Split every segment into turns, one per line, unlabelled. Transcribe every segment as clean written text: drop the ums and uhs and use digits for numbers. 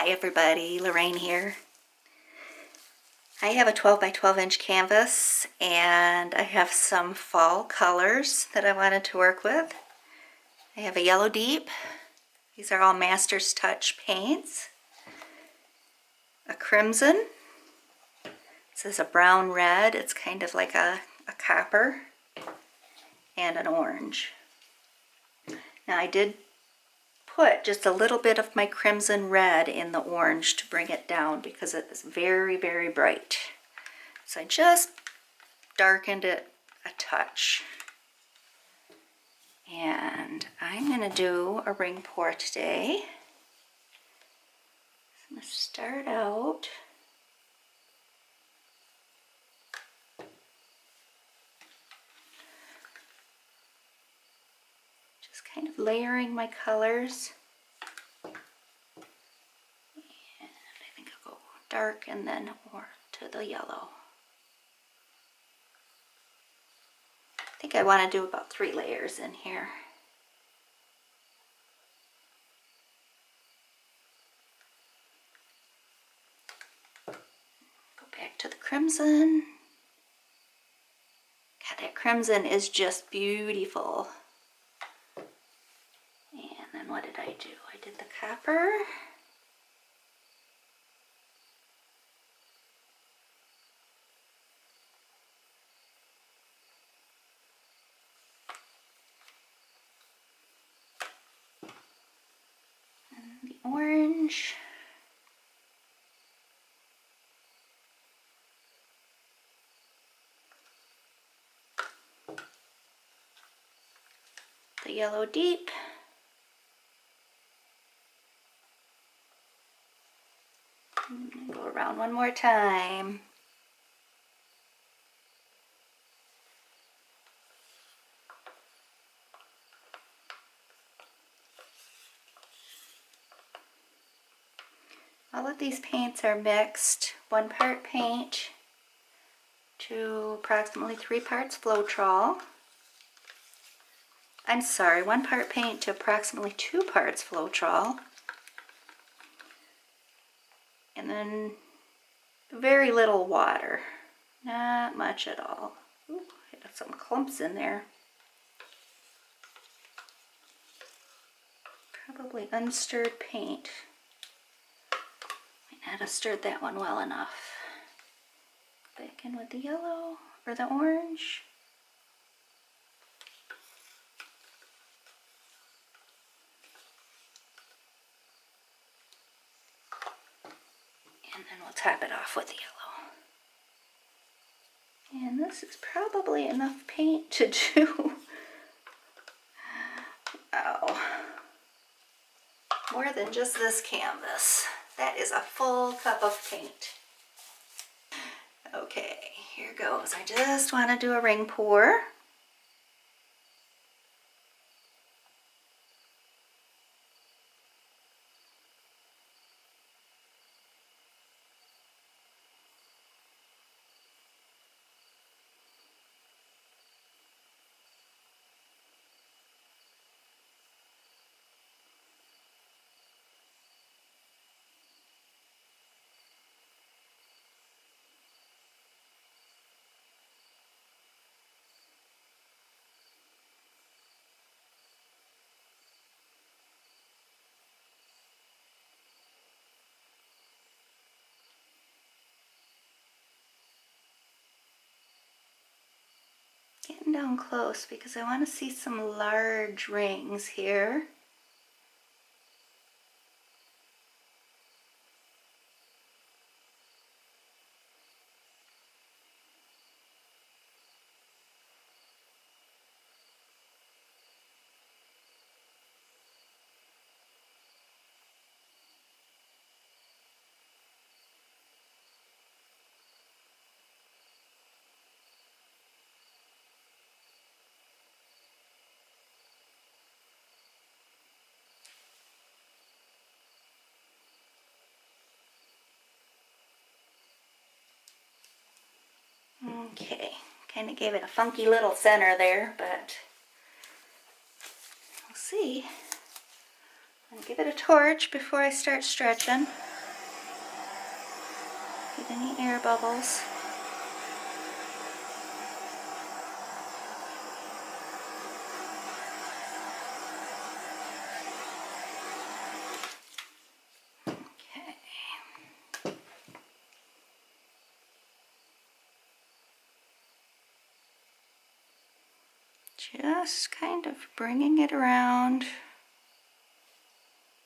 Hi everybody, Lorraine here. I have a 12 by 12 inch canvas and I have some fall colors that I wanted to work with. I have a yellow deep. These are all Master's Touch paints. A crimson. This is a brown red. It's kind of like a copper. And an orange. Now I did put just a little bit of my crimson red in the orange to bring it down because it is very, very bright. So I just darkened it a touch. And I'm going to do a ring pour today. I'm going to start out just kind of layering my colors. And I think I'll go dark and then to the yellow. I think I want to do about 3 layers in here. Go back to the crimson. God, that crimson is just beautiful. And then what did I do? I did the copper. And the orange. The yellow deep. And go around one more time. All of these paints are mixed, 1 part paint to approximately 3 parts Floetrol. I'm sorry, 1 part paint to approximately 2 parts Floetrol. And then very little water, not much at all. Ooh, I got some clumps in there. Probably unstirred paint. Might not have stirred that one well enough. Back in with the yellow or the orange. And then we'll top it off with the yellow. And this is probably enough paint to do. Oh, more than just this canvas. That is a full cup of paint. Okay, here goes. I just want to do a ring pour. Getting down close because I want to see some large rings here. Okay, kind of gave it a funky little center there, but we'll see. I'll give it a torch before I start stretching. Get any air bubbles. Just kind of bringing it around,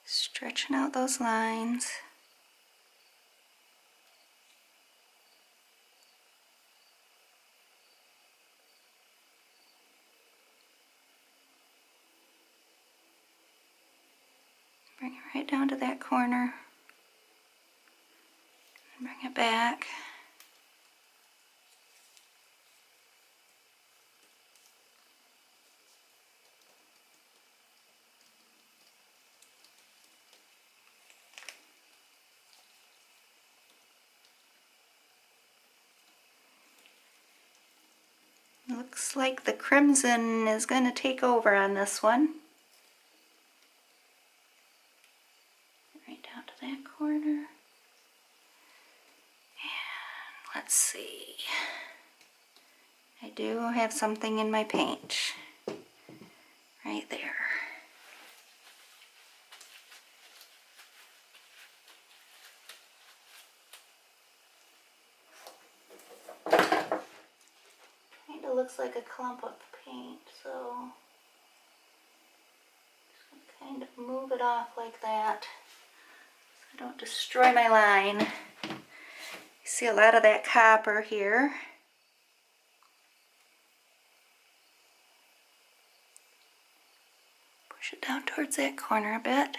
stretching out those lines. Bring it right down to that corner. And bring it back. Looks like the crimson is going to take over on this one. Right down to that corner. And let's see. I do have something in my paint. Right there. Kind of looks like a clump of paint, so just gonna kind of move it off like that so I don't destroy my line. You see a lot of that copper here. Push it down towards that corner a bit.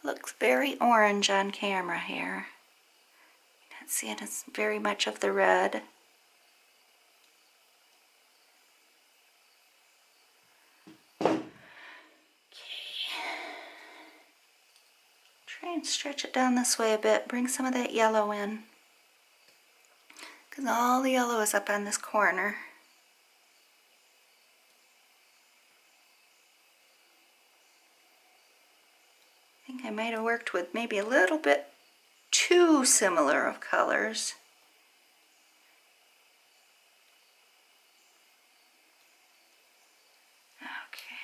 Looks very orange on camera here. You can't see it as very much of the red. Try and stretch it down this way a bit. Bring some of that yellow in. Because all the yellow is up on this corner. I think I might have worked with maybe a little bit too similar of colors. Okay.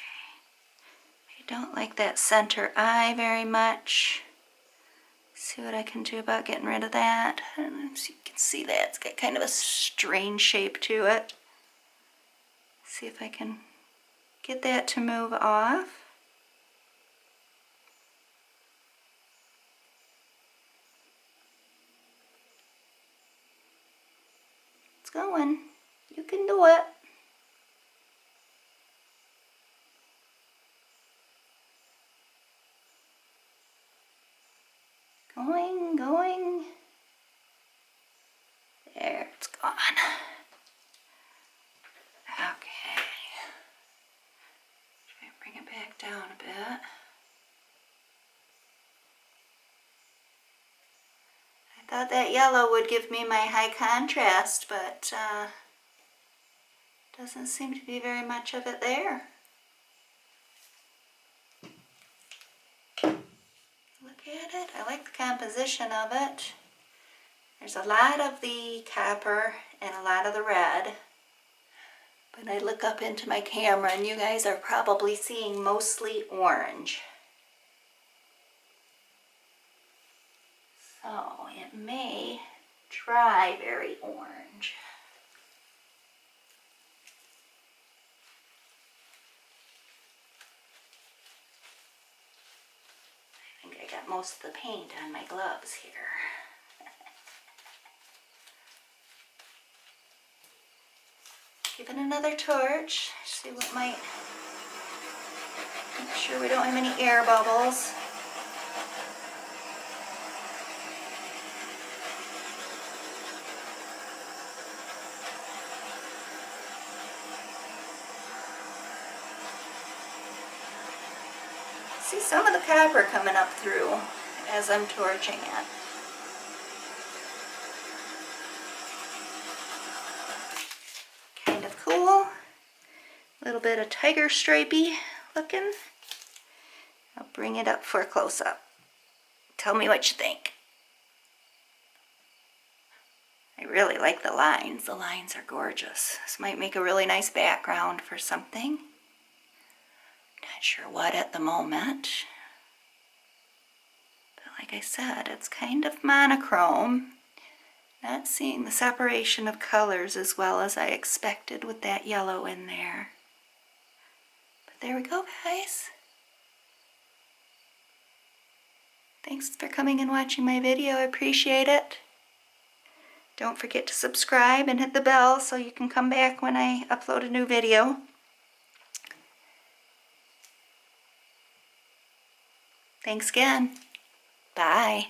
I don't like that center eye very much. See what I can do about getting rid of that. And so you can see that it's got kind of a strange shape to it. See if I can get that to move off. It's going. You can do it. Going. There, it's gone. Okay. Try and bring it back down a bit. I thought that yellow would give me my high contrast, but doesn't seem to be very much of it there. Look at it. I like the composition of it. There's a lot of the copper and a lot of the red. But I look up into my camera and you guys are probably seeing mostly orange. So it may dry very orange. I think I got most of the paint on my gloves here. Give it another torch, see what might, make sure we don't have any air bubbles. See some of the copper coming up through as I'm torching it. Kind of cool. A little bit of tiger stripey looking. I'll bring it up for a close-up. Tell me what you think. I really like the lines. The lines are gorgeous. This might make a really nice background for something. Not sure what at the moment. But like I said, it's kind of monochrome. Not seeing the separation of colors as well as I expected with that yellow in there. But there we go, guys. Thanks for coming and watching my video. I appreciate it. Don't forget to subscribe and hit the bell so you can come back when I upload a new video. Thanks again. Bye.